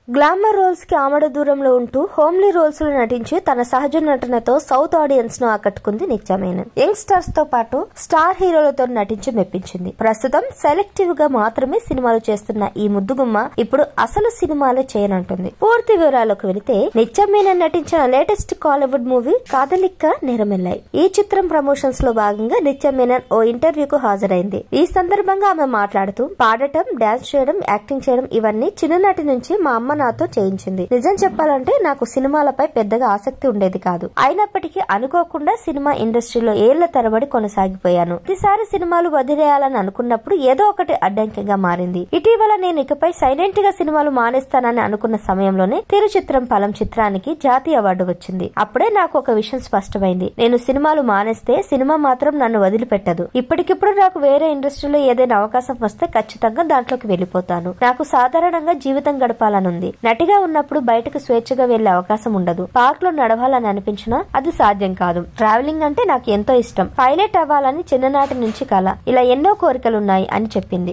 Glamour roles కి ఆమడ దూరంలో ఉంటూ హోమ్లీ రోల్స్ లో నటించి తన సహజ నటనతో సౌత్ ఆడియన్స్ ను ఆకట్టుకుంది నిత్య మేనన్. యంగ్ స్టార్స్ తో పాటు స్టార్ హీరోలతో నటించి మెప్పించింది. ప్రస్తుతం సెలెక్టివ్ గా మాత్రమే సినిమాలు చేస్తున్న ఈ ముద్దుగుమ్మ ఇప్పుడు అసలు సినిమాలే చేయనంటుంది. పూర్తి వివరాలకు వెళితే నిత్య మేనన్ నటించిన లేటెస్ట్ కాలీవుడ్ మూవీ కాదలిక్క నేరమెల్లాయి. ఈ చిత్రం ప్రమోషన్స్ లో భాగంగా నిత్య మేనన్ ఓ ఇంటర్వ్యూకు హాజరైంది. ఈ సందర్భంగా ఆమె మాట్లాడుతూ పాడటం, డాన్స్ చేయడం, యాక్టింగ్ చేయడం ఇవన్నీ చిన్ననాటి నుంచి మా అమ్మ నాతో చేయించింది. నిజం చెప్పాలంటే నాకు సినిమాలపై పెద్దగా ఆసక్తి ఉండేది కాదు. అయినప్పటికీ అనుకోకుండా సినిమా ఇండస్ట్రీలో ఏళ్ల తరబడి కొనసాగిపోయాను. ప్రతిసారి సినిమాలు వదిలేయాలని అనుకున్నప్పుడు ఏదో ఒకటి అడ్డంకిగా మారింది. ఇటీవల నేను ఇకపై సైలెంట్ గా సినిమాలు మానేస్తానని అనుకున్న సమయంలోనే తిరు చిత్రం ఫలం చిత్రానికి జాతీయ అవార్డు వచ్చింది. అప్పుడే నాకు ఒక విషయం స్పష్టమైంది. నేను సినిమాలు మానేస్తే సినిమా మాత్రం నన్ను వదిలిపెట్టదు. ఇప్పటికిప్పుడు నాకు వేరే ఇండస్ట్రీలో ఏదైనా అవకాశం వస్తే ఖచ్చితంగా దాంట్లోకి వెళ్లిపోతాను. నాకు సాధారణంగా జీవితం గడపాలనుంది. నటిగా ఉన్నప్పుడు బయటకు స్వేచ్ఛగా వెళ్లే అవకాశం ఉండదు. పార్క్ లో నడవాలని అనిపించినా అది సాధ్యం కాదు. ట్రావెలింగ్ అంటే నాకు ఎంతో ఇష్టం. పైలట్ అవ్వాలని చిన్ననాటి నుంచి కల. ఇలా ఎన్నో కోరికలున్నాయి అని చెప్పింది.